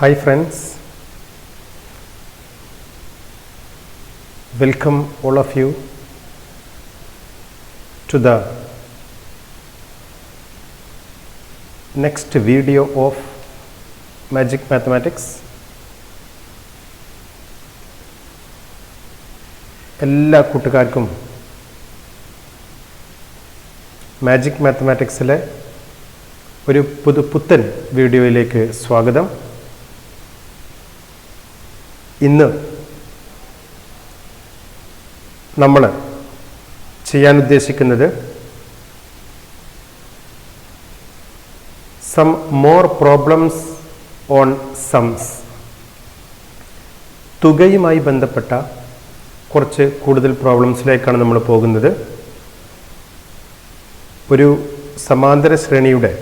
Hi friends, welcome all of you to the next video of Magic Mathematics. എല്ലാ കൂട്ടുകാർക്കും magic മാത്തമാറ്റിക്സിലെ ഒരു പുത്തൻ വീഡിയോയിലേക്ക് സ്വാഗതം. ഇന്ന് നമ്മൾ ചെയ്യാൻ ഉദ്ദേശിക്കുന്നത് some more problems on sums. തുകയുമായി ബന്ധപ്പെട്ട കുറച്ച് കൂടുതൽ പ്രോബ്ലംസിലേക്കാണ് നമ്മൾ പോകുന്നത്. ഒരു സമാന്തര ശ്രേണിയുടെ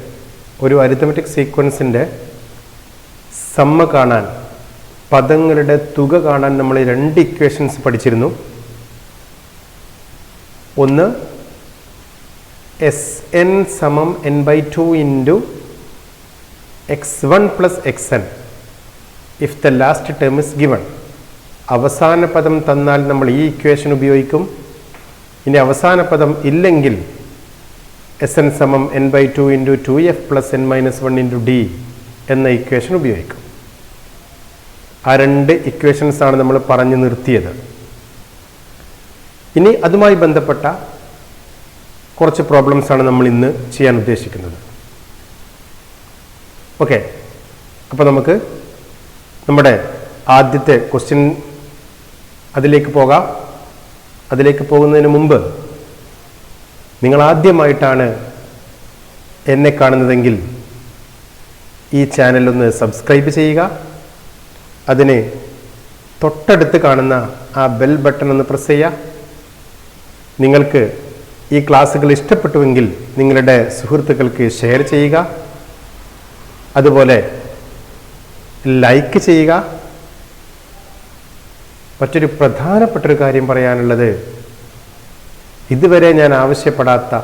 ഒരു അരിത്തമെറ്റിക് സീക്വൻസിൻ്റെ സമ്മ കാണാൻ, പദങ്ങളുടെ തുക കാണാൻ നമ്മൾ രണ്ട് ഇക്വേഷൻസ് പഠിച്ചിരുന്നു. ഒന്ന് Sn സമം n/2 into x1 plus xn if the last term is given. അവസാന പദം തന്നാൽ നമ്മൾ ഈ ഇക്വേഷൻ ഉപയോഗിക്കും. ഇനി അവസാന പദം ഇല്ലെങ്കിൽ Sn സമം n/2 into 2f plus n-1 into d എന്ന ഇക്വേഷൻ ഉപയോഗിക്കും. ആ രണ്ട് ഇക്വേഷൻസാണ് നമ്മൾ പറഞ്ഞു നിർത്തിയത്. ഇനി അതുമായി ബന്ധപ്പെട്ട കുറച്ച് പ്രോബ്ലംസാണ് നമ്മൾ ഇന്ന് ചെയ്യാൻ ഉദ്ദേശിക്കുന്നത്. ഓക്കെ, അപ്പോൾ നമുക്ക് നമ്മുടെ ആദ്യത്തെ ക്വസ്റ്റ്യൻ അതിലേക്ക് പോകാം. അതിലേക്ക് പോകുന്നതിന് മുമ്പ് നിങ്ങൾ ആദ്യമായിട്ടാണ് എന്നെ കാണുന്നതെങ്കിൽ ഈ ചാനൽ ഒന്ന് സബ്സ്ക്രൈബ് ചെയ്യുക. അതിന് തൊട്ടടുത്ത് കാണുന്ന ആ ബെൽ ബട്ടൺ ഒന്ന് പ്രസ് ചെയ്യുക. നിങ്ങൾക്ക് ഈ ക്ലാസ്സുകൾ ഇഷ്ടപ്പെട്ടുവെങ്കിൽ നിങ്ങളുടെ സുഹൃത്തുക്കൾക്ക് ഷെയർ ചെയ്യുക. അതുപോലെ ലൈക്ക് ചെയ്യുക. മറ്റൊരു പ്രധാനപ്പെട്ടൊരു കാര്യം പറയാനുള്ളത്, ഇതുവരെ ഞാൻ ആവശ്യപ്പെടാത്ത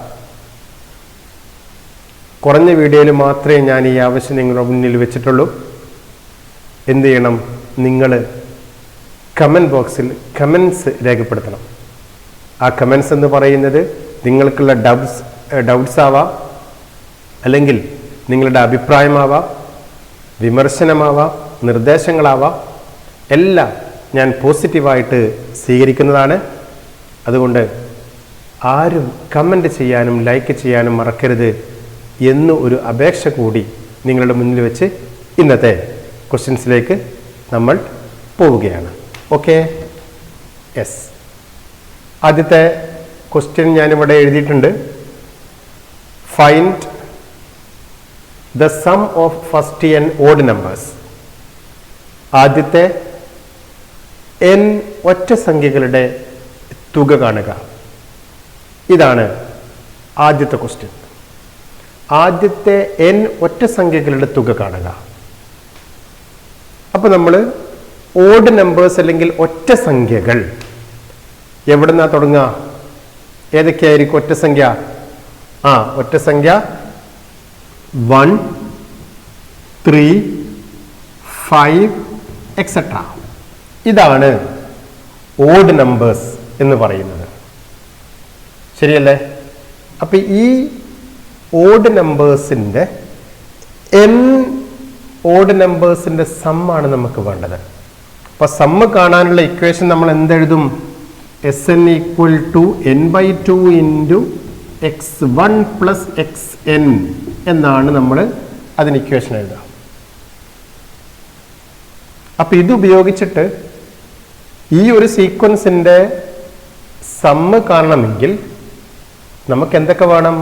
കുറഞ്ഞ വീഡിയോയിൽ മാത്രമേ ഞാൻ ഈ ആവശ്യം നിങ്ങളുടെ മുന്നിൽ വെച്ചിട്ടുള്ളൂ. എന്ത് ചെയ്യണം? നിങ്ങൾ കമൻറ്റ് ബോക്സിൽ കമൻസ് രേഖപ്പെടുത്തണം. ആ കമൻസ് എന്ന് പറയുന്നത് നിങ്ങൾക്കുള്ള ഡൗട്ട്സ് ആവാം, അല്ലെങ്കിൽ നിങ്ങളുടെ അഭിപ്രായമാവാം, വിമർശനമാവാം, നിർദ്ദേശങ്ങളാവാം. എല്ലാം ഞാൻ പോസിറ്റീവായിട്ട് സ്വീകരിക്കുന്നതാണ്. അതുകൊണ്ട് ആരും കമൻറ്റ് ചെയ്യാനും ലൈക്ക് ചെയ്യാനും മറക്കരുത് എന്ന് ഒരു അപേക്ഷ കൂടി നിങ്ങളുടെ മുന്നിൽ വെച്ച് ഇന്നത്തെ ക്വസ്റ്റ്യൻസിലേക്ക് നമ്മൾ പോവുകയാണ്. Okay, yes. ആദ്യത്തെ ക്വസ്റ്റ്യൻ ഞാനിവിടെ എഴുതിയിട്ടുണ്ട്. Find the sum of first n odd numbers. ആദ്യത്തെ n ഒറ്റ സംഖ്യകളുടെ തുക കാണുക. ഇതാണ് ആദ്യത്തെ ക്വസ്റ്റ്യൻ. ആദ്യത്തെ n ഒറ്റ സംഖ്യകളുടെ തുക കാണുക. അപ്പോൾ നമ്മൾ ഓഡ് നമ്പേഴ്സ് അല്ലെങ്കിൽ ഒറ്റ സംഖ്യകൾ എവിടെ നിന്നാ തുടങ്ങുക? ഏതൊക്കെയായിരിക്കും ഒറ്റ സംഖ്യ? ഒറ്റ സംഖ്യ 1, 3, 5 എക്സെട്ര. ഇതാണ് ഓഡ് നമ്പേഴ്സ് എന്ന് പറയുന്നത്. ശരിയല്ലേ? അപ്പം ഈ ഓഡ് നമ്പേഴ്സിൻ്റെ ഓഡ് നമ്പേഴ്സിൻ്റെ സമ്മാണ് നമുക്ക് വേണ്ടത്. അപ്പോൾ സമ്മ് കാണാനുള്ള ഇക്വേഷൻ നമ്മൾ എന്തെഴുതും? Sn equal to n/2 into x1 plus xn എന്നാണ് നമ്മൾ അതിന് ഇക്വേഷൻ എഴുതുക. അപ്പം ഇത് ഉപയോഗിച്ചിട്ട് ഈ ഒരു സീക്വൻസിൻ്റെ സമ്മ് കാണണമെങ്കിൽ നമുക്ക് എന്തൊക്കെ വേണം?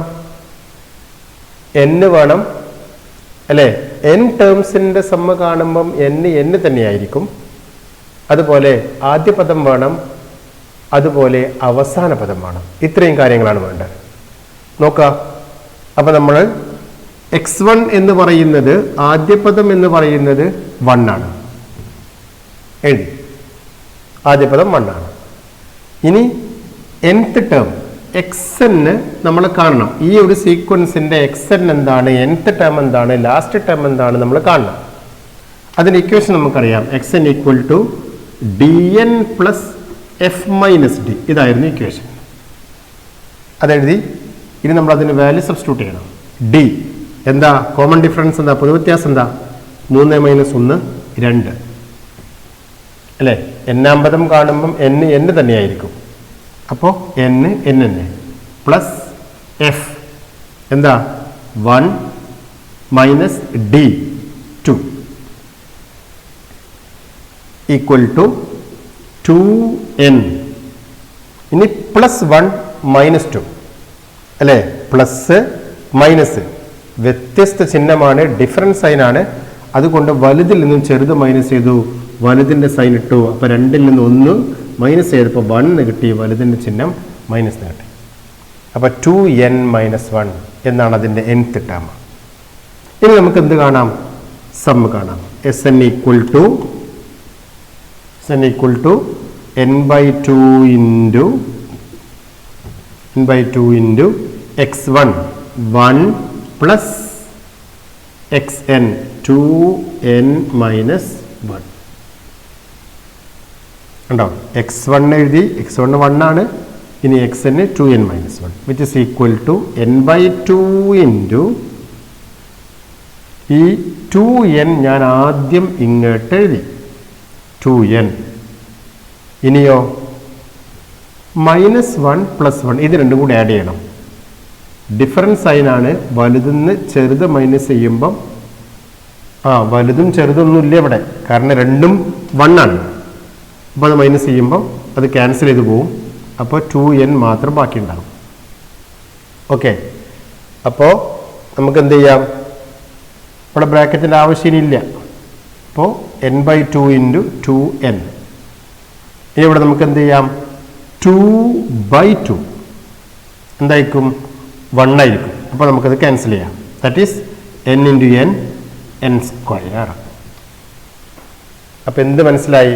n വേണം അല്ലേ? n ടേംസിൻ്റെ സമ്മ് കാണുമ്പം n തന്നെയായിരിക്കും. അതുപോലെ ആദ്യ പദം വേണം, അതുപോലെ അവസാന പദം വേണം. ഇത്രയും കാര്യങ്ങളാണ് വേണ്ടത്. നോക്കാം. അപ്പം നമ്മൾ x1 എന്ന് പറയുന്നത്, ആദ്യ പദം എന്ന് പറയുന്നത് 1 ആണ്. എഴുതി, ആദ്യ പദം 1 ആണ്. ഇനി nth ടേം xn നമ്മൾ കാണണം. ഈ ഒരു സീക്വൻസിന്റെ xn എന്താണ്, nth ടേം എന്താണ്, ലാസ്റ്റ് ടേം എന്താണ് നമ്മൾ കാണണം. അതിൻ്റെ ഇക്വേഷൻ നമുക്കറിയാം. X N equal to D N plus F minus D. ഇതായിരുന്നു ഇക്വേഷൻ. അതെഴുതി. ഇനി നമ്മൾ അതിന് വാല്യൂ സബ്സ്റ്റിറ്റ്യൂട്ട് ചെയ്യണം. ഡി എന്താ കോമൺ ഡിഫറൻസ്, എന്താ പൊതുവ്യത്യാസം, എന്താ 3 - 1 2 അല്ലേ. എന്നാം പദം കാണുമ്പം n തന്നെയായിരിക്കും. അപ്പോൾ n തന്നെ പ്ലസ് എഫ് എന്താ 1 minus D 2 equal to 2n. ഇനി പ്ലസ് 1 മൈനസ് 2 അല്ലേ. പ്ലസ് മൈനസ് വ്യത്യസ്ത ചിഹ്നമാണ്, ഡിഫറൻസ് സൈനാണ്. അതുകൊണ്ട് വലുതിൽ നിന്നും ചെറുത് മൈനസ് ചെയ്തു, വലുതിൻ്റെ സൈൻ ഇട്ടു. അപ്പോൾ 2ൽ നിന്ന് 1 മൈനസ് ചെയ്തപ്പോൾ 1 കിട്ടി, വലുതിൻ്റെ ചിഹ്നം മൈനസ് കിട്ടി. അപ്പോൾ 2n - 1 എന്നാണ് അതിൻ്റെ nth ടേം. ഇനി നമുക്ക് എന്ത് കാണാം? സം കാണാം. S N equal to n/2 into x1 1 plus xn 2n - 1 ഉണ്ടോ. x1 എഴുതി, x1 1 ആണ്. ഇനി xn 2n - 1 which is equal to n/2 into ഈ 2n ഞാൻ ആദ്യം ഇങ്ങോട്ട് എഴുതി 2n. ഇനിയോ -1 + 1 ഇത് രണ്ടും കൂടി ആഡ് ചെയ്യണം. ഡിഫറൻസ് സൈനാണ്. വലുതെന്ന് ചെറുത് മൈനസ് ചെയ്യുമ്പം വലുതും ചെറുതൊന്നും ഇല്ല ഇവിടെ, കാരണം രണ്ടും 1 ആണ്. അപ്പോൾ അത് മൈനസ് ചെയ്യുമ്പോൾ അത് ക്യാൻസൽ ചെയ്ത് പോവും. അപ്പോൾ 2n മാത്രം ബാക്കി ഉണ്ടാകും. ഓക്കെ. അപ്പോൾ നമുക്ക് എന്ത് ചെയ്യാം? ഇവിടെ ബ്രാക്കറ്റിൻ്റെ ആവശ്യമില്ല. അപ്പോൾ n/2 ഇൻറ്റു 2n. ഇനി ഇവിടെ നമുക്ക് എന്ത് ചെയ്യാം? 2/2 എന്തായിരിക്കും? 1 ആയിരിക്കും. അപ്പോൾ നമുക്കത് ക്യാൻസൽ ചെയ്യാം. That is n into n square. അപ്പം എന്ത് മനസ്സിലായി?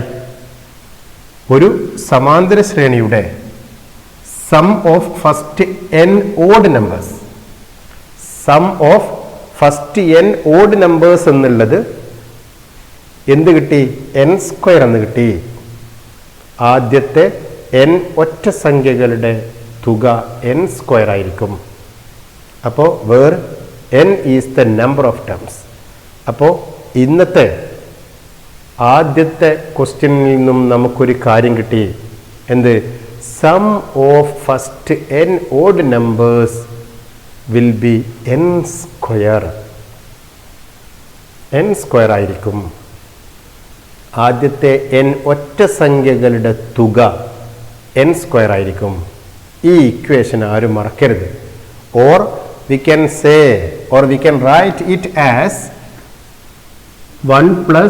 ഒരു സമാന്തര ശ്രേണിയുടെ sum of first n odd numbers, sum of first n odd numbers എന്നുള്ളത് എന്ത് കിട്ടി? n സ്ക്വയർ എന്ന് കിട്ടി. ആദ്യത്തെ n ഒറ്റ സംഖ്യകളുടെ തുക n സ്ക്വയർ ആയിരിക്കും. അപ്പോൾ where n is the number of terms. അപ്പോൾ ഇന്നത്തെ ആദ്യത്തെ ക്വസ്റ്റ്യനിൽ നിന്നും നമുക്കൊരു കാര്യം കിട്ടി. എന്ത്? Sum of first n odd numbers will be n square. n square ആയിരിക്കും. ആദ്യത്തെ n ഒറ്റ സംഖ്യകളുടെ തുക n സ്ക്വയർ ആയിരിക്കും. ഈ ഇക്വേഷൻ ആരും മറക്കരുത്. Or we can say, or we can write it as 1 +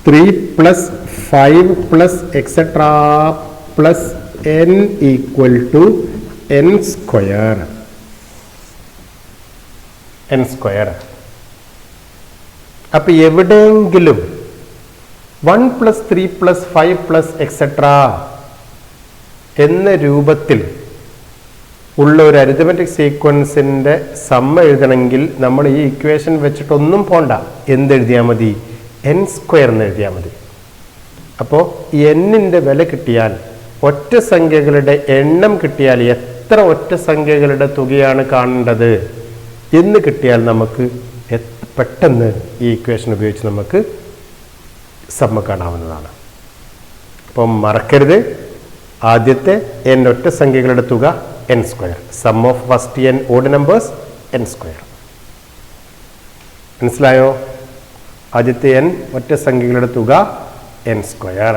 3 + 5 + etc. plus n equal to n square. n square. അപ്പോൾ എവിടെയെങ്കിലും 1 + 3 + 5 + etc. എന്ന രൂപത്തിൽ ഉള്ള ഒരു അരിത്തമെറ്റിക് സീക്വൻസിൻ്റെ സമ്മ എഴുതണമെങ്കിൽ നമ്മൾ ഈ ഇക്വേഷൻ വെച്ചിട്ടൊന്നും പോണ്ട. എന്തെഴുതിയാൽ മതി? n സ്ക്വയർ എന്ന് എഴുതിയാൽ മതി. അപ്പോൾ എന്നിൻ്റെ വില കിട്ടിയാൽ, ഒറ്റ സംഖ്യകളുടെ എണ്ണം കിട്ടിയാൽ, എത്ര ഒറ്റ സംഖ്യകളുടെ തുകയാണ് കാണേണ്ടത് എന്ന് കിട്ടിയാൽ നമുക്ക് പെട്ടെന്ന് ഈ ഇക്വേഷൻ ഉപയോഗിച്ച് നമുക്ക് സമ്മ കാണാവുന്നതാണ്. അപ്പം മറക്കരുത്, ആദ്യത്തെ n ഒറ്റ സംഖ്യകളുടെ തുക n square. Sum of first n odd numbers n square. മനസ്സിലായോ? ആദ്യത്തെ n ഒറ്റ സംഖ്യകളുടെ തുക n സ്ക്വയർ.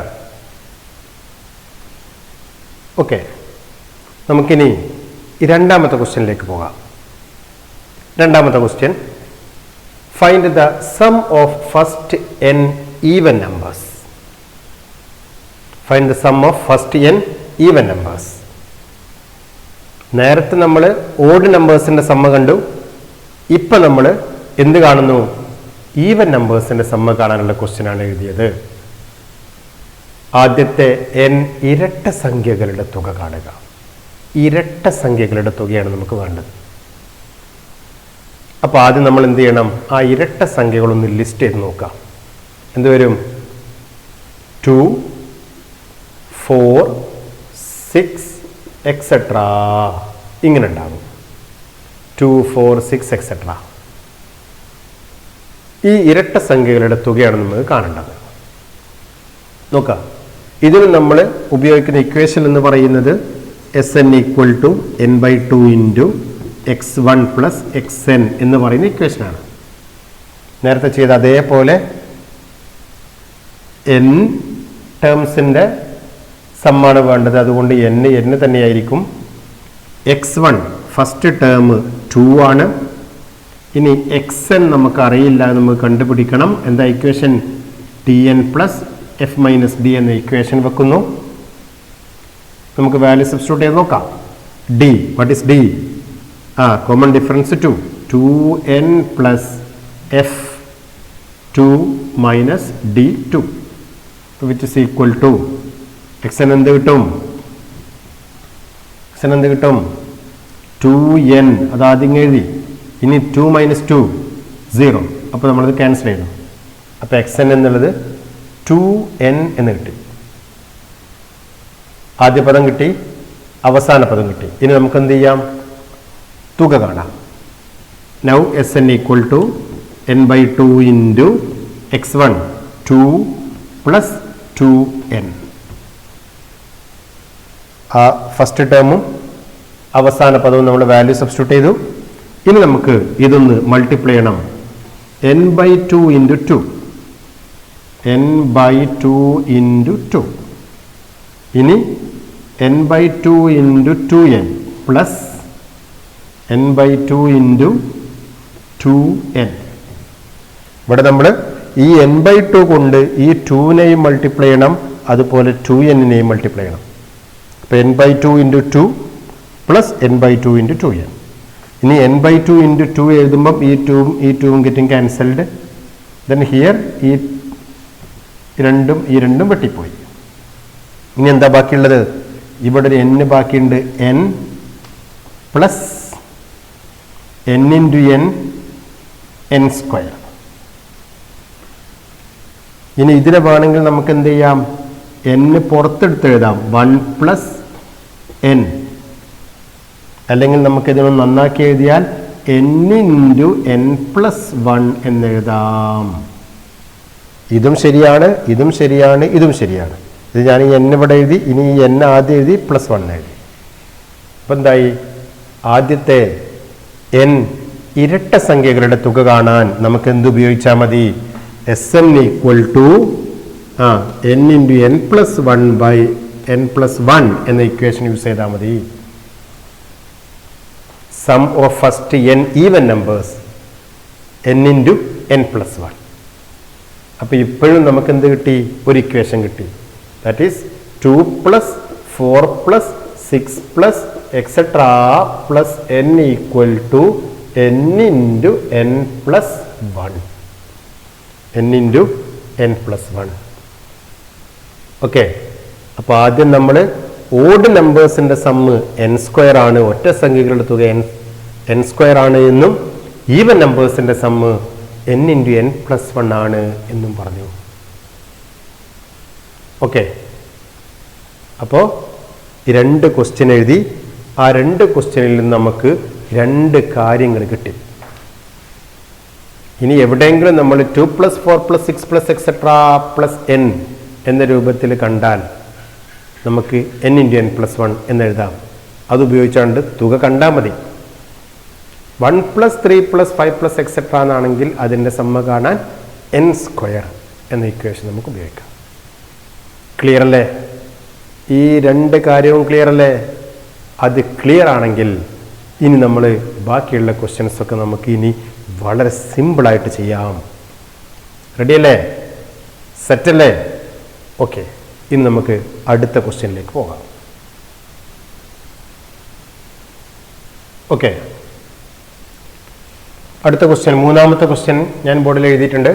ഓക്കെ. നമുക്കിനി ഈ രണ്ടാമത്തെ ക്വസ്റ്റ്യനിലേക്ക് പോകാം. രണ്ടാമത്തെ question, find the sum of first n even numbers. Find the sum of first n even numbers. നേരത്തെ നമ്മൾ ഓഡ് നമ്പേഴ്സിൻ്റെ സമ്മ കണ്ടു. ഇപ്പം നമ്മൾ എന്ത് കാണുന്നു? ഈവൻ നമ്പേഴ്സിൻ്റെ സമ്മ കാണാനുള്ള ക്വസ്റ്റ്യനാണ് എഴുതിയത്. ആദ്യത്തെ n ഇരട്ട സംഖ്യകളുടെ തുക കാണുക. ഇരട്ട സംഖ്യകളുടെ തുകയാണ് നമുക്ക് വേണ്ടത്. അപ്പോൾ ആദ്യം നമ്മൾ എന്ത് ചെയ്യണം? ആ ഇരട്ട സംഖ്യകളൊന്ന് ലിസ്റ്റ് ചെയ്ത് നോക്കാം. എന്ത് വരും? 2, 4, 6 എക്സെട്രാ ഇങ്ങനെ ഉണ്ടാകും. 2, 4, 6 എക്സെട്രാ. ഈ ഇരട്ട സംഖ്യകളുടെ തുകയാണ് നമുക്ക് കാണേണ്ടത്. നോക്കാം. ഇതിന് നമ്മൾ ഉപയോഗിക്കുന്ന ഇക്വേഷൻ എന്ന് പറയുന്നത് Sn equal to n/2 into x1 plus xn എന്ന് പറയുന്ന ഇക്വേഷനാണ്. നേരത്തെ ചെയ്ത അതേപോലെ n ടേംസിൻ്റെ സമ്മാണ് വേണ്ടത്. അതുകൊണ്ട് n തന്നെയായിരിക്കും. x1 ഫസ്റ്റ് ടേം 2 ആണ്. ഇനി xn നമുക്ക് അറിയില്ല, നമുക്ക് കണ്ടുപിടിക്കണം. എന്താ equation? tn plus f minus d എന്ന ഇക്വേഷൻ വെക്കുന്നു. നമുക്ക് വാല്യൂ സബ്സ്റ്റിറ്റ്യൂട്ട് ചെയ്ത് നോക്കാം. d, what is d? Common difference 2. 2n plus f 2 minus d 2 which is equal to xn എന്ത് കിട്ടും? xn എന്ത് കിട്ടും? 2n. അത് ആദ്യം എഴുതി. ഇനി 2 മൈനസ് 2 0. അപ്പോൾ നമ്മളത് ക്യാൻസൽ ചെയ്തു. അപ്പോൾ xn എന്നുള്ളത് 2n എന്ന് കിട്ടി. ആദ്യ പദം കിട്ടി, അവസാന പദം കിട്ടി. ഇനി നമുക്ക് എന്ത് ചെയ്യാം? തുക കാണാം. Now Sn equal to n/2 into x1 2 plus 2n. ആ ഫസ്റ്റ് ടേമും അവസാന പദവും നമ്മൾ വാല്യൂ സബ്സ്റ്റിറ്റ്യൂട്ട് ചെയ്തു. ഇനി നമുക്ക് ഇതൊന്ന് മൾട്ടിപ്ലൈ ചെയ്യണം. n/2 into 2. n/2 into 2. ഇനി n/2 into 2n plus n/2 into 2n. ഇവിടെ നമ്മൾ ഈ n/2 കൊണ്ട് ഈ 2നെയും മൾട്ടിപ്ലൈ ചെയ്യണം, അതുപോലെ 2n-നെയും മൾട്ടിപ്ലൈ ചെയ്യണം. അപ്പോൾ n/2 into 2 plus n/2 into 2n. ഇനി n/2 ഇൻറ്റു 2 എഴുതുമ്പം ഈ 2ഉം ഗെറ്റിംഗ് ക്യാൻസൽഡ്. ദെൻ ഹിയർ ഈ രണ്ടും വെട്ടിപ്പോയി. ഇനി എന്താ ബാക്കിയുള്ളത്? ഇവിടെ ഒരു n ബാക്കിയുണ്ട്. n plus n into n square. ഇനി ഇതിനെ വേണമെങ്കിൽ നമുക്ക് എന്ത് ചെയ്യാം? n പുറത്തെടുത്ത് എഴുതാം. 1 പ്ലസ് n. അല്ലെങ്കിൽ നമുക്ക് ഇതിനൊന്ന് നന്നാക്കി എഴുതിയാൽ n ഇൻറ്റു n പ്ലസ് 1 എന്നെഴുതാം. ഇതും ശരിയാണ്, ഇതും ശരിയാണ്, ഇതും ശരിയാണ്. ഇത് ഞാൻ ഈ n ഇവിടെ എഴുതി. ഇനി ഈ n ആദ്യം എഴുതി പ്ലസ് 1 എഴുതി. അപ്പം എന്തായി? ആദ്യത്തെ n ഇരട്ട സംഖ്യകളുടെ തുക കാണാൻ നമുക്ക് എന്ത് ഉപയോഗിച്ചാൽ മതി? Sn equal to n into n plus 1 by n plus 1 എന്ന ഇക്വേഷൻ യൂസ് ചെയ്താൽ മതി. Sum of first n even numbers n into n plus 1. അപ്പോൾ ഇപ്പോഴും നമുക്ക് എന്ത് കിട്ടി? ഒരു ഇക്വേഷൻ കിട്ടി. That is 2 plus 4 plus 6 plus etcetera plus n equal to n into n plus 1. n into n plus 1. Okay. അപ്പോൾ ആദ്യം നമ്മൾ ഓഡ് നമ്പേഴ്സിൻ്റെ സമ്മ് n സ്ക്വയർ ആണ്, ഒറ്റ സംഖ്യകളുടെ തുക n സ്ക്വയർ ആണ് എന്നും ഈവൻ നമ്പേഴ്സിൻ്റെ sum n into n plus 1 ആണ് എന്നും പറഞ്ഞു. ഓക്കെ. അപ്പോൾ ഈ 2 ക്വസ്റ്റ്യൻ എഴുതി. ആ 2 ക്വസ്റ്റ്യനിൽ നിന്ന് നമുക്ക് 2 കാര്യങ്ങൾ കിട്ടി. ഇനി എവിടെയെങ്കിലും നമ്മൾ 2 plus 4 plus 6 plus etcetera plus n എന്ന രൂപത്തിൽ കണ്ടാൽ നമുക്ക് n ഇൻറ്റു n പ്ലസ് 1 എന്നെഴുതാം. അതുപയോഗിച്ചുകൊണ്ട് തുക കണ്ടാൽ മതി. 1 പ്ലസ് 3 പ്ലസ് 5 പ്ലസ് എക്സെട്രാ എന്നാണെങ്കിൽ അതിൻ്റെ സമ്മ കാണാൻ n സ്ക്വയർ എന്ന ഇക്വേഷൻ നമുക്ക് ഉപയോഗിക്കാം. ക്ലിയർ അല്ലേ? ഈ 2 കാര്യവും ക്ലിയർ അല്ലേ? അത് ക്ലിയർ ആണെങ്കിൽ ഇനി നമ്മൾ ബാക്കിയുള്ള ക്വസ്റ്റ്യൻസൊക്കെ നമുക്ക് ഇനി വളരെ സിമ്പിളായിട്ട് ചെയ്യാം. റെഡി അല്ലേ? സെറ്റ് അല്ലേ? ഓക്കെ. ഇനി നമുക്ക് അടുത്ത ക്വസ്റ്റ്യനിലേക്ക് പോകാം. ഓക്കെ. അടുത്ത ക്വസ്റ്റ്യൻ, മൂന്നാമത്തെ ക്വസ്റ്റ്യൻ ഞാൻ ബോർഡിൽ എഴുതിയിട്ടുണ്ട്.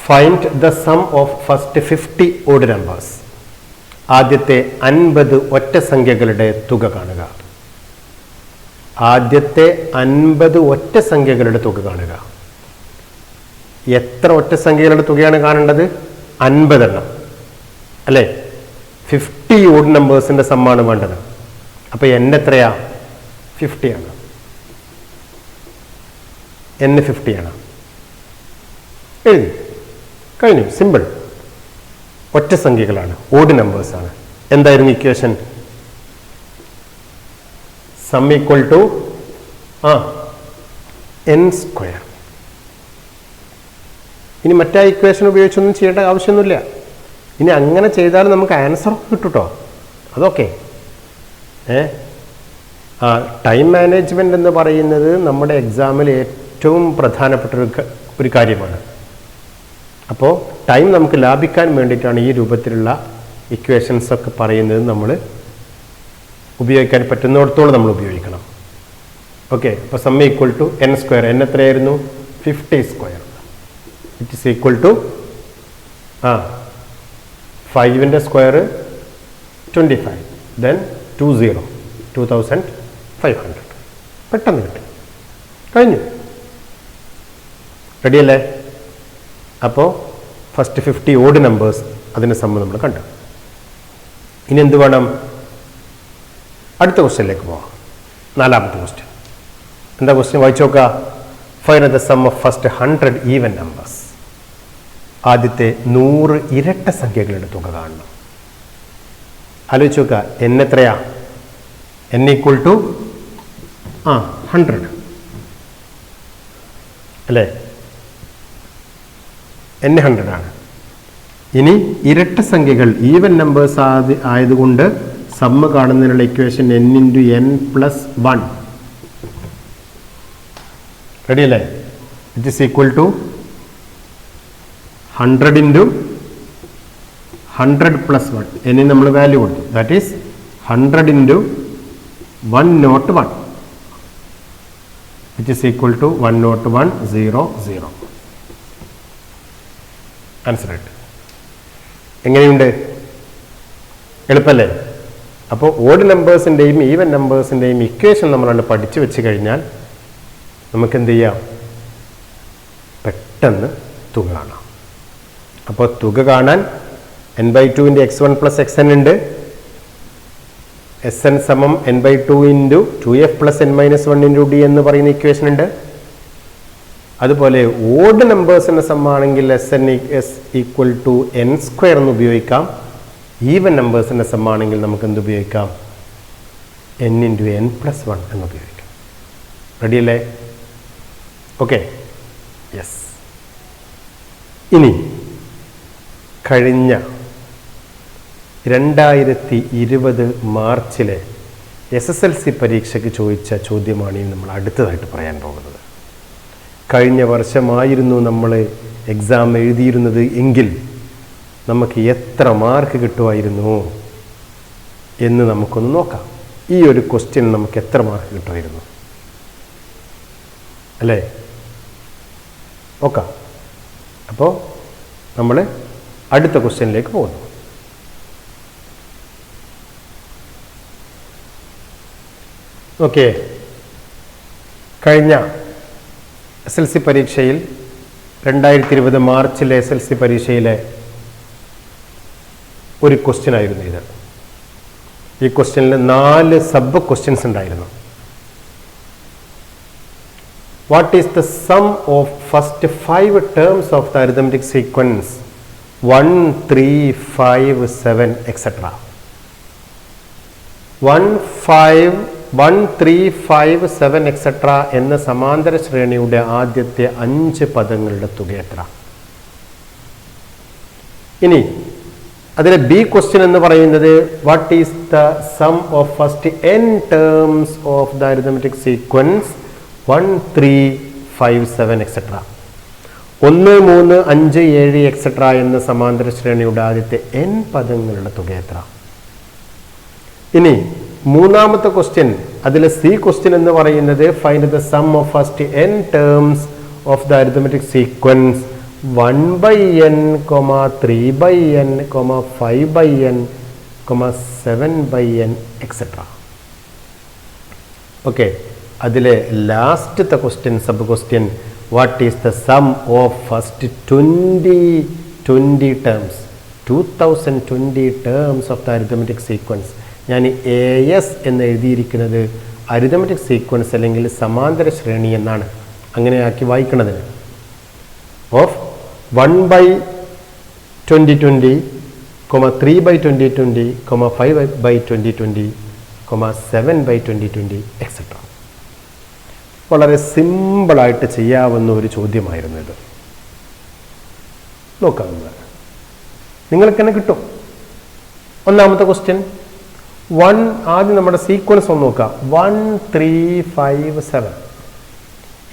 Find the sum of first 50 odd numbers. ആദ്യത്തെ 50 ഒറ്റ സംഖ്യകളുടെ തുക കാണുക. ആദ്യത്തെ 50 ഒറ്റ സംഖ്യകളുടെ തുക കാണുക. എത്ര ഒറ്റ സംഖ്യകളുടെ തുകയാണ് കാണേണ്ടത്? 50 എണ്ണം അല്ലേ? 50 ഓഡ് നമ്പേഴ്സിന്റെ സമ്മാണ് വേണ്ടത്. അപ്പൊ n എത്രയാ? 50 ആണ്. n 50 ആണ്. എഴുതി കഴിഞ്ഞു. സിമ്പിൾ. ഒറ്റ സംഖ്യകളാണ്, ഓഡ് നമ്പേഴ്സ് ആണ്. എന്തായിരുന്നു equation? Sum equal to n square. ഇനി മറ്റേ ഇക്വേഷൻ ഉപയോഗിച്ചൊന്നും ചെയ്യേണ്ട ആവശ്യമൊന്നുമില്ല. ഇനി അങ്ങനെ ചെയ്താൽ നമുക്ക് ആൻസർ കിട്ടും കേട്ടോ. അതൊക്കെ ടൈം മാനേജ്മെന്റ് എന്ന് പറയുന്നത് നമ്മുടെ എക്സാമിൽ ഏറ്റവും പ്രധാനപ്പെട്ട ഒരു കാര്യമാണ്. അപ്പോൾ ടൈം നമുക്ക് ലാഭിക്കാൻ വേണ്ടിയിട്ടാണ് ഈ രൂപത്തിലുള്ള ഇക്വേഷൻസ് ഒക്കെ പറയുന്നത്. നമ്മൾ ഉപയോഗിക്കാൻ പറ്റുന്നിടത്തോളം നമ്മൾ ഉപയോഗിക്കണം. ഓക്കെ. അപ്പോൾ sum equal to n square. n എത്രയായിരുന്നു? 50 square. It is equal to 5ന്റെ സ്ക്വയർ 25, ദെൻ 2500. പെട്ടെന്ന് കിട്ടും. കഴിഞ്ഞു. റെഡിയല്ലേ? അപ്പോൾ ഫസ്റ്റ് 50 ഓഡ് നമ്പേഴ്സ് അതിന് സമ്മ നമ്മൾ കണ്ടു. ഇനി എന്ത് വേണം? അടുത്ത ക്വസ്റ്റ്യനിലേക്ക് പോവാം. 4ാമത്തെ ക്വസ്റ്റ്യൻ. എന്താ ക്വസ്റ്റ്യൻ? വായിച്ചു നോക്കുക. Find the sum of first 100 even numbers. ആദ്യത്തെ 100 ഇരട്ട സംഖ്യകളുടെ തുക കാണണം. ആലോചിച്ച് നോക്കുക. n എത്രയാ? n ഈക്വൽ ടു 100 അല്ലേ? n 100 ആണ്. ഇനി ഇരട്ട സംഖ്യകൾ ഈവൻ നമ്പേഴ്സ് ആയതുകൊണ്ട് സമ്മ് കാണുന്നതിനുള്ള ഇക്വേഷൻ n × n + 1. റെഡി അല്ലേ? It is equal to 100 × 100 + 1. n നമ്മൾ വാല്യൂ കൊടുത്തു. That is 100 × 101. It is equal to 101,0,0. Answer ആയിട്ട് എങ്ങനെയുണ്ട്? എളുപ്പല്ലേ? അപ്പോൾ ഓഡ് നമ്പേഴ്സിൻ്റെയും ഈവൻ നമ്പേഴ്സിൻ്റെയും ഇക്വേഷൻ നമ്മളാണ് പഠിച്ചു വെച്ച് കഴിഞ്ഞാൽ നമുക്ക് എന്ത് ചെയ്യാം? പെട്ടെന്ന് തുക കാണാം. അപ്പോൾ തുക കാണാൻ n/2 × x1 + xn ഉണ്ട്. Sn = n/2 × 2f + n - 1 × d എന്ന് പറയുന്ന ഇക്വേഷൻ ഉണ്ട്. അതുപോലെ ഓഡ് നമ്പേഴ്സിന്റെ സമ്മാണെങ്കിൽ Sn equal to n square എന്ന് ഉപയോഗിക്കാം. ഈവൻ നമ്പേഴ്സിന്റെ സമ്മാണെങ്കിൽ നമുക്ക് എന്ത് ഉപയോഗിക്കാം? n × n + 1 എന്ന് ഉപയോഗിക്കാം. റെഡി അല്ലേ? ഓക്കെ. യെസ്. ഇനി കഴിഞ്ഞ 2020 മാർച്ചിലെ SSLC പരീക്ഷയ്ക്ക് ചോദിച്ച ചോദ്യമാണ് നമ്മൾ അടുത്തതായിട്ട് പറയാൻ പോകുന്നത്. കഴിഞ്ഞ വർഷമായിരുന്നു നമ്മൾ എക്സാം എഴുതിയിരുന്നത് എങ്കിൽ നമുക്ക് എത്ര മാർക്ക് കിട്ടുമായിരുന്നു എന്ന് നമുക്കൊന്ന് നോക്കാം. ഈ ഒരു ക്വസ്റ്റ്യൻ നമുക്ക് എത്ര മാർക്ക് കിട്ടുമായിരുന്നു അല്ലേ? നോക്കാം. അപ്പോൾ നമ്മൾ അടുത്ത ക്വസ്റ്റ്യനിലേക്ക് പോകുന്നു. ഓക്കെ. കഴിഞ്ഞ SLC പരീക്ഷയിൽ 2020 മാർച്ചിലെ SLC പരീക്ഷയിലെ ഒരു ക്വസ്റ്റ്യൻ ആയിരുന്നു ഇത്. ഈ ക്വസ്റ്റ്യനിൽ 4 സബ് ക്വസ്റ്റ്യൻസ് ഉണ്ടായിരുന്നു. What is the sum of first 5 terms of the arithmetic sequence 1, 3, 5, 7 etc. 1, 3, 5, 7 etc. എന്ന സമാന്തര ശ്രേണിയുടെ ആദ്യത്തെ 5 പദങ്ങളുടെ തുക എത്ര? ഇനി അതിലെ ബി ക്വസ്റ്റ്യൻ എന്ന് പറയുന്നത് what is the sum of first n terms of the arithmetic sequence 1, 3, 5, 7 etc. 1, 3, 5, 7 etc. എന്ന സമാന്തര ശ്രേണിയുടെ ആദ്യത്തെ n പദങ്ങളുടെ തുക എത്ര? ഇനി മൂന്നാമത്തെ ക്വസ്റ്റ്യൻ, അതിലെ സി ക്വസ്റ്റ്യൻ എന്ന് പറയുന്നത് find the sum of first n terms of the arithmetic sequence 1/n, 3/n, 5/n, 7/n etc. Okay. അതിലെ ലാസ്റ്റത്തെ question, sub question, what is the sum of first 2020 terms, 2020 terms of the arithmetic sequence. ഞാൻ AS എന്ന് എഴുതിയിരിക്കുന്നത് arithmetic sequence അല്ലെങ്കിൽ സമാന്തര ശ്രേണി എന്നാണ്, അങ്ങനെയാക്കി വായിക്കുന്നതിന്. Of 1/2020, 3/2020, 5/2020, 7/2020 etcetera. വളരെ സിമ്പിളായിട്ട് ചെയ്യാവുന്ന ഒരു ചോദ്യമായിരുന്നു ഇത്. നോക്കാവുന്നത് നിങ്ങൾക്ക് തന്നെ കിട്ടും. ഒന്നാമത്തെ ക്വസ്റ്റ്യൻ 1. ആദ്യം നമ്മുടെ സീക്വൻസ് ഒന്ന് നോക്കാം. 1, 3, 5, 7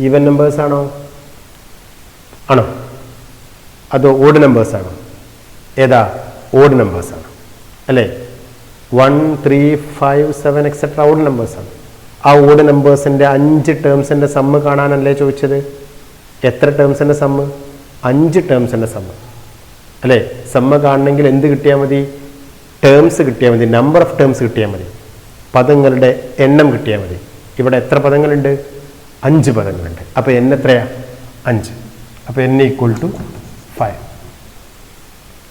ഈവൻ നമ്പേഴ്സ് ആണോ? അതോ ഓഡ് നമ്പേഴ്സ് ആണോ? ഏതാ? ഓഡ് നമ്പേഴ്സ് ആണ് അല്ലേ? 1, 3, 5, 7 എക്സെട്ര ഓഡ് നമ്പേഴ്സ് ആണ്. ആ ഓഡ് നമ്പേഴ്സിൻ്റെ 5 ടേംസിൻ്റെ സമ്മ് കാണാനല്ലേ ചോദിച്ചത്? എത്ര ടേംസിൻ്റെ സമ്മ്? 5 ടേംസിൻ്റെ സമ്മ് അല്ലേ? സമ്മ് കാണണമെങ്കിൽ എന്ത് കിട്ടിയാൽ മതി? ടേംസ് കിട്ടിയാൽ മതി, നമ്പർ ഓഫ് ടേംസ് കിട്ടിയാൽ മതി, പദങ്ങളുടെ എണ്ണം കിട്ടിയാൽ മതി. ഇവിടെ എത്ര പദങ്ങളുണ്ട്? 5 പദങ്ങളുണ്ട്. അപ്പോൾ n എത്രയാ? 5. അപ്പോൾ n = 5.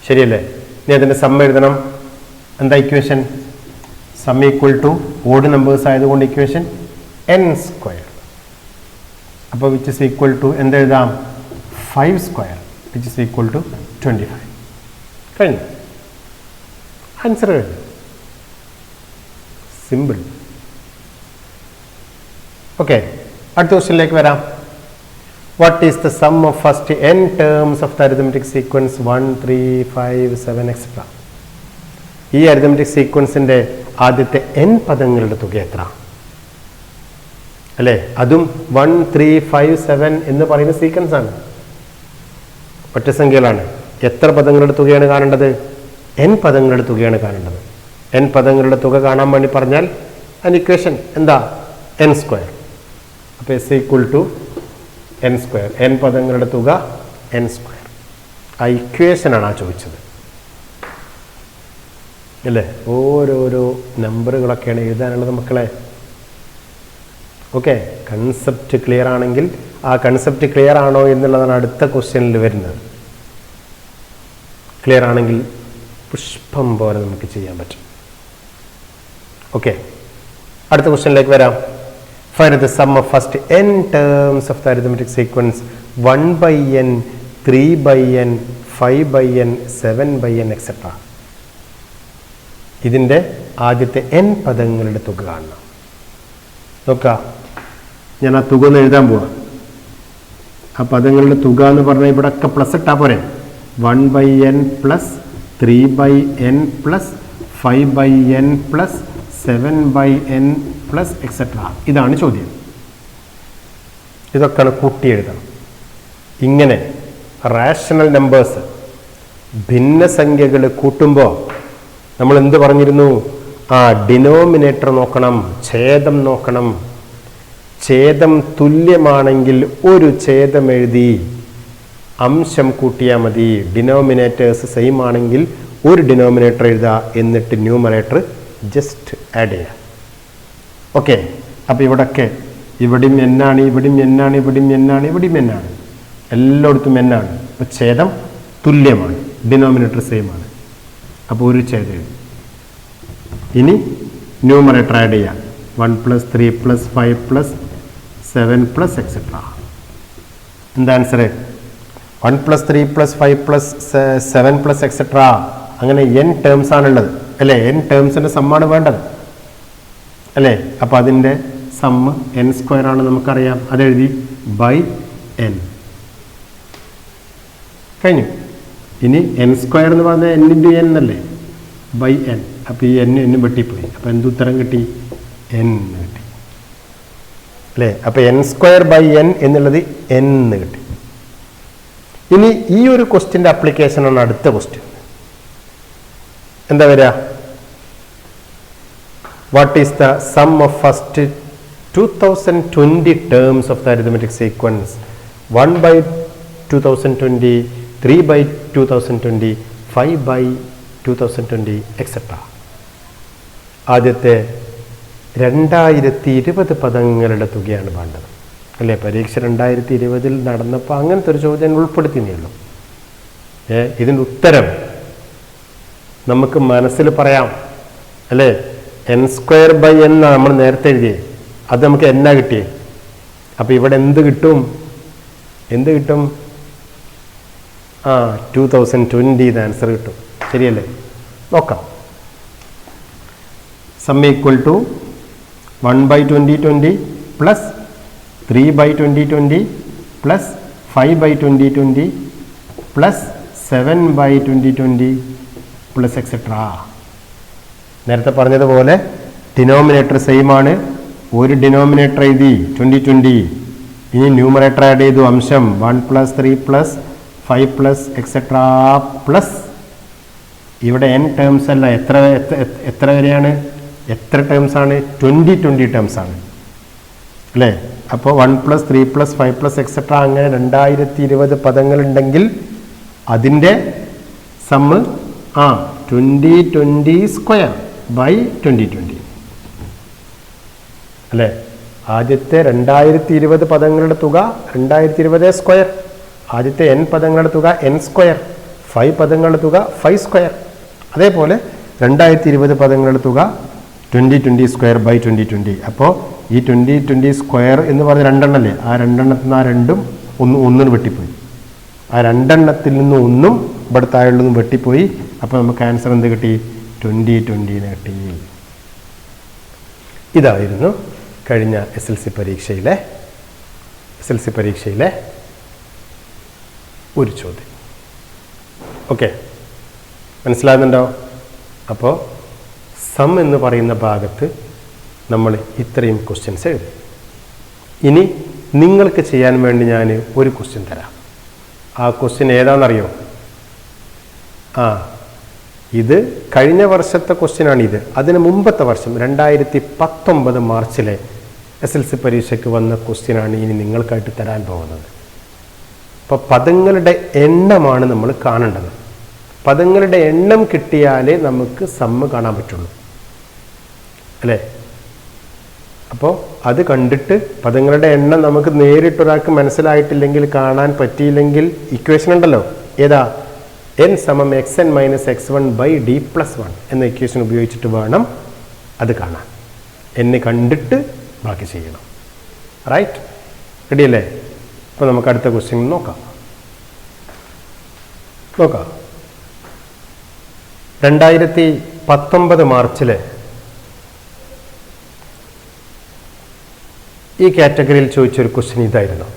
ശരിയല്ലേ? ഇനി അതിൻ്റെ സമ്മ് എഴുതണം. എന്താ ഇക്വേഷൻ? സം = ഓഡ് നമ്പേഴ്സ് ആയതുകൊണ്ട് ഇക്വേഷൻ n². അപ്പോൾ വിച്ച് ഇസ് ഈക്വൽ ടു എന്തെഴുതാം? 5² വിച്ച് ഇസ് ഈക്വൽ ടു 25. കഴിഞ്ഞു. ആൻസർ കഴിഞ്ഞു. സിമ്പിൾ. ഓക്കെ, അടുത്ത ക്വസ്റ്റ്യനിലേക്ക് വരാം. What is the sum of first n terms of the arithmetic sequence 1, 3, 5, 7 etcetera. ഈ അരിത്തമെറ്റിക് സീക്വൻസിൻ്റെ ആദ്യത്തെ n പദങ്ങളുടെ തുക എത്ര? അല്ലേ? അതും 1, 3, 5, 7 എന്ന് പറയുന്ന സീക്വൻസ് ആണ്, ഒറ്റസംഖ്യകളാണ്. എത്ര പദങ്ങളുടെ തുകയാണ് കാണേണ്ടത്? n പദങ്ങളുടെ തുകയാണ് കാണേണ്ടത്. n പദങ്ങളുടെ തുക കാണാൻ വേണ്ടി പറഞ്ഞാൽ അതിന് ഇക്വേഷൻ എന്താ? n². അപ്പോൾ s = n². n പദങ്ങളുടെ തുക n². ആ ഇക്വേഷനാണ് ആ ചോദിച്ചത് അല്ലേ? ഓരോരോ നമ്പറുകളൊക്കെയാണ് എഴുതാനുള്ളത് മക്കളെ. ഓക്കെ, കൺസെപ്റ്റ് ക്ലിയർ ആണെങ്കിൽ, ആ കൺസെപ്റ്റ് ക്ലിയർ ആണോ എന്നുള്ളതാണ് അടുത്ത ക്വസ്റ്റ്യനിൽ വരുന്നത്. ക്ലിയർ ആണെങ്കിൽ പുഷ്പം പോലെ നമുക്ക് ചെയ്യാൻ പറ്റും. ഓക്കെ, അടുത്ത ക്വസ്റ്റ്യനിലേക്ക് വരാം. Find the sum of first n terms of the arithmetic sequence 1/n, 3/n, 5/n, 7/n etcetera. ഇതിൻ്റെ ആദ്യത്തെ n പദങ്ങളുടെ തുക കാണണം. നോക്കാം, ഞാൻ ആ തുക ഒന്ന് എഴുതാൻ പോവാം. ആ പദങ്ങളുടെ തുക എന്ന് പറഞ്ഞാൽ ഇവിടെ ഒക്കെ പ്ലസ് ഇട്ടാൽ പോരെ? 1/n plus 3/n plus 5/n plus 7/n plus etcetera. ഇതാണ് ചോദ്യം. ഇതൊക്കെയാണ് കൂട്ടി എഴുതണം. ഇങ്ങനെ റാഷണൽ നമ്പേഴ്സ്, ഭിന്നസംഖ്യകൾ കൂട്ടുമ്പോൾ നമ്മൾ എന്ത് പറഞ്ഞിരുന്നു? ആ ഡിനോമിനേറ്റർ നോക്കണം, ഛേദം നോക്കണം. ഛേദം തുല്യമാണെങ്കിൽ ഒരു ഛേദം എഴുതി അംശം കൂട്ടിയാൽ മതി. ഡിനോമിനേറ്റേഴ്സ് സെയിം ആണെങ്കിൽ ഒരു ഡിനോമിനേറ്റർ എഴുതുക, എന്നിട്ട് ന്യൂമറേറ്റർ ജസ്റ്റ് ആഡ് ചെയ്യുക. ഓക്കെ, അപ്പോൾ ഇവിടൊക്കെ ഇവിടെയും എന്നാണ്, ഇവിടെയും എന്നാണ്, ഇവിടെയും എന്നാണ്, ഇവിടെയും എന്നാണ്, എല്ലായിടത്തും എന്നാണ്. അപ്പോൾ ഛേദം തുല്യമാണ്, ഡിനോമിനേറ്റർ സെയിം ആണ്. അപ്പോൾ ഒരു ഛേദം എഴുതി. ഇനി ന്യൂമറേറ്റർ ആഡ് ചെയ്യാം. 1 + 3 + 5 + 7 + എക്സെട്ര. എന്താ ആൻസർ? 1 + 3 + 5 + 7 + എക്സെട്ര. അങ്ങനെ n ടേംസ് ആണുള്ളത് അല്ലേ? n ടേംസിൻ്റെ സമ്മാണ് വേണ്ടത് അല്ലേ? അപ്പോൾ അതിൻ്റെ സമ്മ് n² ആണ് നമുക്കറിയാം. അതെഴുതി /n. കഴിഞ്ഞു. ഇനി n² എന്ന് പറഞ്ഞാൽ n × n അല്ലേ? /n. അപ്പോൾ ഈ n വെട്ടിപ്പോയി. അപ്പോൾ എന്ത് ഉത്തരം കിട്ടി? n കിട്ടി അല്ലേ? അപ്പോൾ n²/n എന്നുള്ളത് n കിട്ടി. ഇനി ഈ ഒരു ക്വസ്റ്റ്യൻ്റെ അപ്ലിക്കേഷനാണ് അടുത്ത ക്വസ്റ്റ്യൻ. എന്താ വരിക? What is the sum of first 2020 terms of the arithmetic sequence 1/2020, 3/2020, 5/2020 etcetera. ആദ്യത്തെ 2020 പദങ്ങളുടെ തുകയാണ് വേണ്ടത് അല്ലേ? പരീക്ഷ 2020 നടന്നപ്പോൾ അങ്ങനത്തെ ഒരു ചോദ്യം ഉൾപ്പെടുത്തിയേ ഉള്ളൂ. ഇതിൻ്റെ ഉത്തരം നമുക്ക് മനസ്സിൽ പറയാം അല്ലേ? n² എന്നാണ് നമ്മൾ നേരത്തെ എഴുതിയത്, അത് നമുക്ക് എന്നാ കിട്ടിയേ. അപ്പോൾ ഇവിടെ എന്ത് കിട്ടും? 2020 ആൻസർ കിട്ടും. ശരിയല്ലേ? നോക്കാം. Sum equal to 1/2020 plus 3/2020 plus 5/2020 plus 7/2020 plus etcetera. നേരത്തെ പറഞ്ഞതുപോലെ ഡിനോമിനേറ്റർ സെയിം ആണ്. ഒരു ഡിനോമിനേറ്റർ എഴുതി 2020, ഇനി ന്യൂമറേറ്റർ ആഡ് ചെയ്തു അംശം 1 + 3 + 5 + എക്സെട്രാ പ്ലസ് ഇവിടെ n ടേംസ് അല്ല, എത്ര വരെയാണ്? എത്ര ടേംസ് ആണ്? 20 ടേംസ് ആണ് അല്ലേ? അപ്പോൾ 1 + 3 + 5 + എക്സെട്രാ അങ്ങനെ 2020 പദങ്ങളുണ്ടെങ്കിൽ അതിൻ്റെ സമ്മ് 2020² അല്ലേ? ആദ്യത്തെ 2020 പദങ്ങളുടെ തുക 2020², ആദ്യത്തെ n പദങ്ങളുടെ തുക n², 5 പദങ്ങളുടെ തുക 5². അതേപോലെ 2020 പദങ്ങളുടെ തുക 2020²/2020. അപ്പോൾ ഈ 2020² എന്ന് പറഞ്ഞ രണ്ടെണ്ണല്ലേ, ആ രണ്ടെണ്ണത്തിൽ നിന്ന് ആ രണ്ടും ഒന്നിന് വെട്ടിപ്പോയി. ആ രണ്ടെണ്ണത്തിൽ നിന്ന് ഒന്നും ഇവിടെ താഴെയുള്ളതും വെട്ടിപ്പോയി. അപ്പോൾ നമുക്ക് ആൻസർ എന്ത് കിട്ടി? 2020 കിട്ടി. ഇതായിരുന്നു കഴിഞ്ഞ SLC പരീക്ഷയിലെ ഒരു ചോദ്യം. ഓക്കെ, മനസ്സിലാകുന്നുണ്ടോ? അപ്പോൾ സം എന്ന് പറയുന്ന ഭാഗത്ത് നമ്മൾ ഇത്രയും ക്വസ്റ്റ്യൻസ് എഴുതി. ഇനി നിങ്ങൾക്ക് ചെയ്യാൻ വേണ്ടി ഞാൻ ഒരു ക്വസ്റ്റ്യൻ തരാം. ആ ക്വസ്റ്റ്യൻ ഏതാണെന്നറിയോ? ഇത് കഴിഞ്ഞ വർഷത്തെ ക്വസ്റ്റ്യനാണിത്. അതിന് മുമ്പത്തെ വർഷം 2019 മാർച്ചിലെ SLC പരീക്ഷയ്ക്ക് വന്ന ക്വസ്റ്റ്യനാണ് ഇനി നിങ്ങൾക്കായിട്ട് തരാൻ പോകുന്നത്. അപ്പോൾ പദങ്ങളുടെ എണ്ണമാണ് നമ്മൾ കാണേണ്ടത്. പദങ്ങളുടെ എണ്ണം കിട്ടിയാലേ നമുക്ക് സമ്മ് കാണാൻ പറ്റുള്ളൂ അല്ലേ? അപ്പോൾ അത് കണ്ടിട്ട് പദങ്ങളുടെ എണ്ണം നമുക്ക് നേരിട്ടൊരാൾക്ക് മനസ്സിലായിട്ടില്ലെങ്കിൽ, കാണാൻ പറ്റിയില്ലെങ്കിൽ, ഇക്വേഷൻ ഉണ്ടല്ലോ, ഏതാ? n = xn - x1/d + 1 എന്ന ഇക്വേഷൻ ഉപയോഗിച്ചിട്ട് വേണം അത് കാണാൻ. എന്നെ കണ്ടിട്ട് ബാക്കി ചെയ്യണം. റൈറ്റ്? റെഡി അല്ലേ? അപ്പോൾ നമുക്ക് അടുത്ത ക്വസ്റ്റ്യൻ നോക്കാം. 2019 മാർച്ചിലെ ഈ കാറ്റഗറിയിൽ ചോദിച്ചൊരു ക്വസ്റ്റ്യൻ ഇതായിരുന്നു.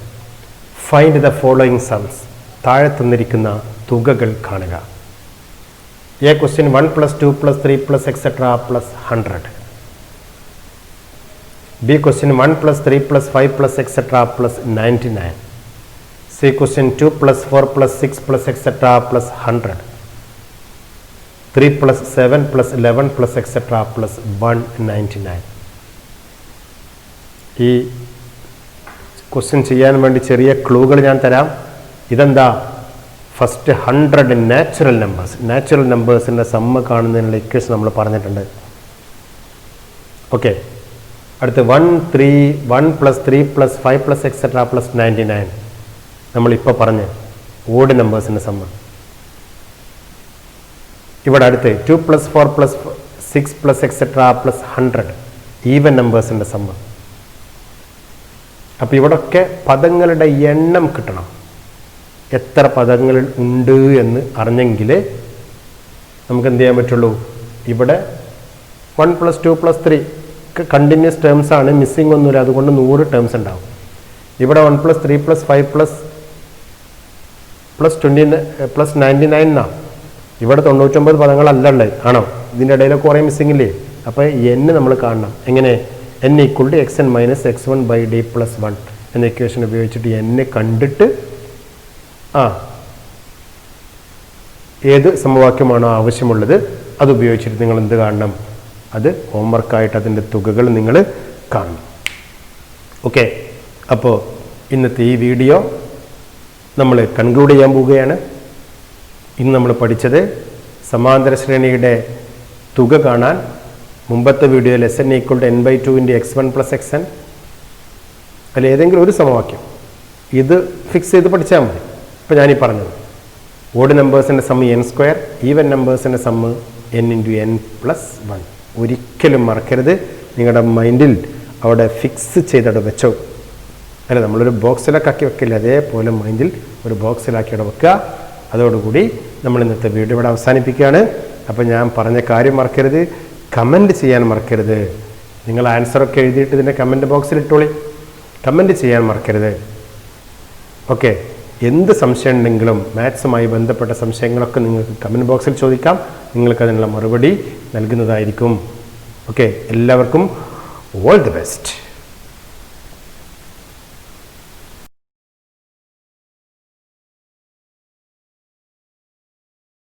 ഫൈൻഡ് ദ ഫോളോയിങ് സംസ്. താഴെ തന്നിരിക്കുന്ന തുകകൾ കാണുക. A question 1 + 2 + 3 + et cetera + 100. B question 1 + 3 + 5 + et cetera + 99. C question 2 + 4 + 6 + et cetera + 100. 3 + 7 + 11 + et cetera + 199. ഈ ക്വസ്റ്റ്യൻ ചെയ്യാൻ വേണ്ടി ചെറിയ ക്ലൂകൾ ഞാൻ തരാം. ഇതെന്താ? ഫസ്റ്റ് 100 നാച്ചുറൽ നമ്പേഴ്സിൻ്റെ സമ്മ് കാണുന്നതിനുള്ള ഇക്വേഷൻ നമ്മൾ പറഞ്ഞിട്ടുണ്ട്. ഓക്കെ, അടുത്ത് 1 + 3 + 5 + എക്സെട്രാ + 99 നമ്മളിപ്പോൾ പറഞ്ഞ് ഓഡ് നമ്പേഴ്സിൻ്റെ സമ്മ്. ഇവിടെ അടുത്ത് 2 + 4 + 6 + എക്സെട്രാ + 100 ഈവൻ നമ്പേഴ്സിൻ്റെ സമ്മ്. അപ്പോൾ ഇവിടൊക്കെ പദങ്ങളുടെ എണ്ണം കിട്ടണം. എത്ര പദങ്ങൾ ഉണ്ട് എന്ന് അറിഞ്ഞെങ്കിൽ നമുക്ക് എന്ത് ചെയ്യാൻ പറ്റുള്ളൂ? ഇവിടെ 1 + 2 + 3 കണ്ടിന്യൂസ് ടേംസ് ആണ്, മിസ്സിംഗ് ഒന്നുമില്ല, അതുകൊണ്ട് 100 ടേംസ് ഉണ്ടാവും. ഇവിടെ 1 + 3 + 5 + 99 എന്നാണ്. ഇവിടെ 99 പദങ്ങളല്ലേ ആണോ? ഇതിൻ്റെ ഇടയിലൊക്കെ കുറേ മിസ്സിംഗ് ഇല്ലേ? അപ്പോൾ n നമ്മൾ കാണണം. എങ്ങനെ? n = xn - x1/d + 1 എന്ന ഇക്വേഷൻ ഉപയോഗിച്ചിട്ട് n കണ്ടിട്ട് ഏത് സമവാക്യമാണോ ആവശ്യമുള്ളത് അത് ഉപയോഗിച്ചിട്ട് നിങ്ങൾ എന്ത് കാണണം? അത് ഹോംവർക്കായിട്ട് അതിൻ്റെ തുകകൾ നിങ്ങൾ കാണണം. ഓക്കെ, അപ്പോൾ ഇന്നത്തെ ഈ വീഡിയോ നമ്മൾ കൺക്ലൂഡ് ചെയ്യാൻ പോവുകയാണ്. ഇന്ന് നമ്മൾ പഠിച്ചത് സമാന്തര ശ്രേണിയുടെ തുക കാണാൻ മുമ്പത്തെ വീഡിയോയിൽ SN = n/2 × x1 + xn അതിൽ ഏതെങ്കിലും ഒരു സമവാക്യം ഇത് ഫിക്സ് ചെയ്ത് പഠിച്ചാൽ മതി. ഇപ്പോൾ ഞാനീ പറഞ്ഞത് ഓഡ് നമ്പേഴ്സിൻ്റെ സമ്മ് n², ഈവൻ നമ്പേഴ്സിൻ്റെ സമ്മ് n × n + 1. ഒരിക്കലും മറക്കരുത്. നിങ്ങളുടെ മൈൻഡിൽ അവിടെ ഫിക്സ് ചെയ്തവിടെ വെച്ചോ. അല്ല, നമ്മളൊരു ബോക്സിലൊക്കെ ആക്കി വെക്കില്ല, അതേപോലെ മൈൻഡിൽ ഒരു ബോക്സിലാക്കി അവിടെ വെക്കുക. അതോടുകൂടി നമ്മൾ ഇന്നത്തെ വീഡിയോ ഇവിടെ അവസാനിപ്പിക്കുകയാണ്. അപ്പോൾ ഞാൻ പറഞ്ഞ കാര്യം മറക്കരുത്, കമൻറ്റ് ചെയ്യാൻ മറക്കരുത്. നിങ്ങൾ ആൻസറൊക്കെ എഴുതിയിട്ട് ഇതിൻ്റെ കമൻറ്റ് ബോക്സിൽ ഇട്ടോളി. കമൻറ്റ് ചെയ്യാൻ മറക്കരുത്. ഓക്കെ, എന്ത് സംശയം ഉണ്ടെങ്കിലും മാത്സുമായി ബന്ധപ്പെട്ട സംശയങ്ങളൊക്കെ നിങ്ങൾക്ക് കമൻറ്റ് ബോക്സിൽ ചോദിക്കാം. നിങ്ങൾക്ക് അതിനുള്ള മറുപടി നൽകുന്നതായിരിക്കും. ഓക്കെ, എല്ലാവർക്കും ഓൾ ദി ബെസ്റ്റ്.